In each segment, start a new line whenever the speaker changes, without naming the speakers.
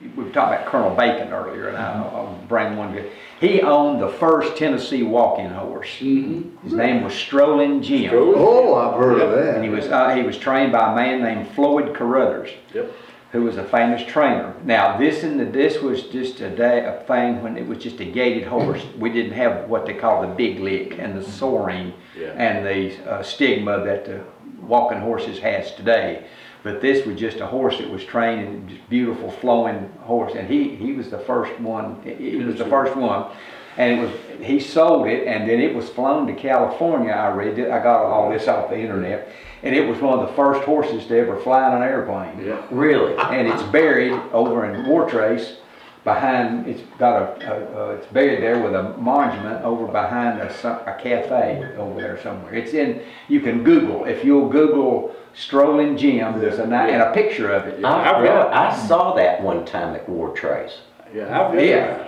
we were talking about Colonel Bacon earlier, and I'll bring one good. He owned the first Tennessee walking horse. His name was Strolling Jim.
Oh, I've heard of that.
And he was trained by a man named Floyd Carruthers, who was a famous trainer. Now this was just a thing when it was just a gaited horse. We didn't have what they call the big lick and the soaring and the stigma that the walking horses has today. But this was just a horse that was trained, and just beautiful flowing horse, and he was the first one. He was the first one, and he sold it, and then it was flown to California. I read it. I got all this off the internet, and it was one of the first horses to ever fly in an airplane.
Yeah.
Really?
And it's buried over in Wartrace behind. It's buried there with a monument over behind a cafe over there somewhere. It's in. You can Google if you'll Google Strolling Jim. There's and a picture of it.
I saw that one time at Wartrace.
Yeah, I've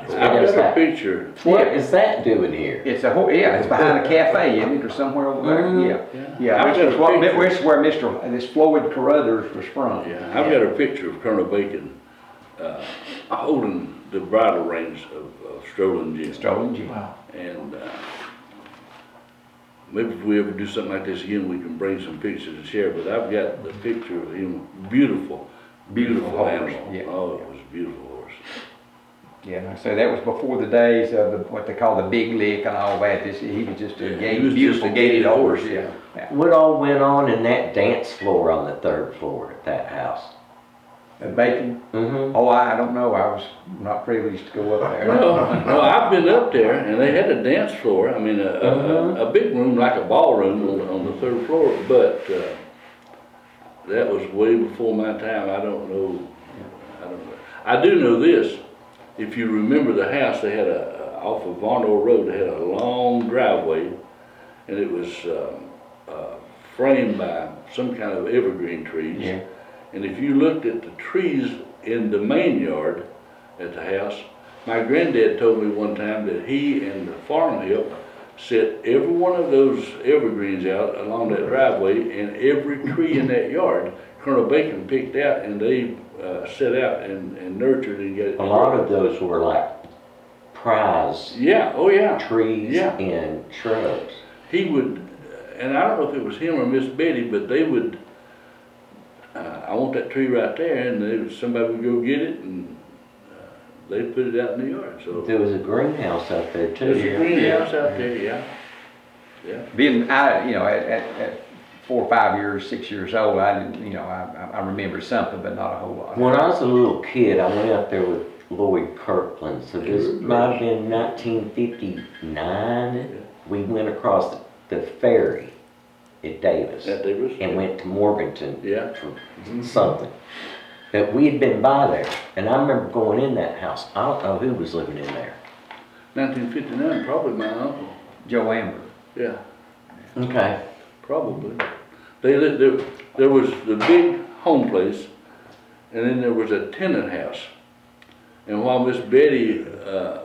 got a picture.
What is that doing here?
It's it's behind a cafe, isn't it, or somewhere over there? Yeah. This is where this Floyd Carruthers was from.
Yeah, I've got a picture of Colonel Bacon holding the bridle reins of Strolling Jim.
Strolling Jim.
Wow.
And maybe if we ever do something like this again, we can bring some pictures to share. But I've got the picture of him. Beautiful
horse.
animal.
Yeah.
Oh, it was a beautiful horse.
Yeah, so that was before the days of what they call the big lick and all that. He was just a beautiful gaited horse. Yeah.
What all went on in that dance floor on the 3rd floor at that house?
At Bacon?
Mm-hmm.
Oh, I don't know. I was not privileged to go up there.
No, I've been up there, and they had a dance floor. I mean, a big room like a ballroom on the 3rd floor. But that was way before my time. I don't know. I do know this. If you remember the house, they had off of Varnell Road. They had a long driveway, and it was framed by some kind of evergreen trees.
Yeah.
And if you looked at the trees in the main yard at the house, my granddad told me one time that he and the farm help set every one of those evergreens out along that driveway, and every tree in that yard, Colonel Bacon picked out, and they set out and nurtured and get it.
A lot of those were like prize trees and shrubs.
He would, and I don't know if it was him or Miss Betty, but they would, I want that tree right there, and somebody would go get it, and they'd put it out in the yard. So
there was a greenhouse out there too.
There's a greenhouse out there, yeah.
Being, at 4 or 5 years, 6 years old, I didn't, I remember something, but not a whole lot.
When I was a little kid, I went out there with Lloyd Kirkland. So this might have been 1959. Yeah. We went across the ferry at Davis. And went to Morganton for something. That we had been by there, and I remember going in that house. I don't know who was living in there.
1959, probably my uncle.
Joe Amburn.
Yeah.
Okay.
Probably. They lived there was the big home place, and then there was a tenant house. And while Miss Betty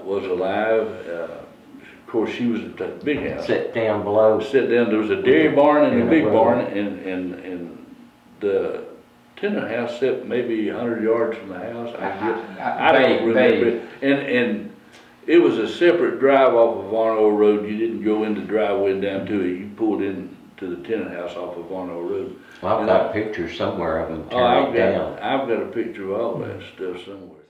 was alive, of course she was at that big house.
Sit down below.
Sit down. There was a dairy barn and a big barn, and the tenant house sat maybe 100 yards from the house. I don't remember. And it was a separate drive off of Varnell Road. You didn't go in the driveway and down to it. You pulled in to the tenant house off of Varnell Road.
Well, I've got pictures somewhere of them tearing it down.
I've got a picture of all that stuff somewhere.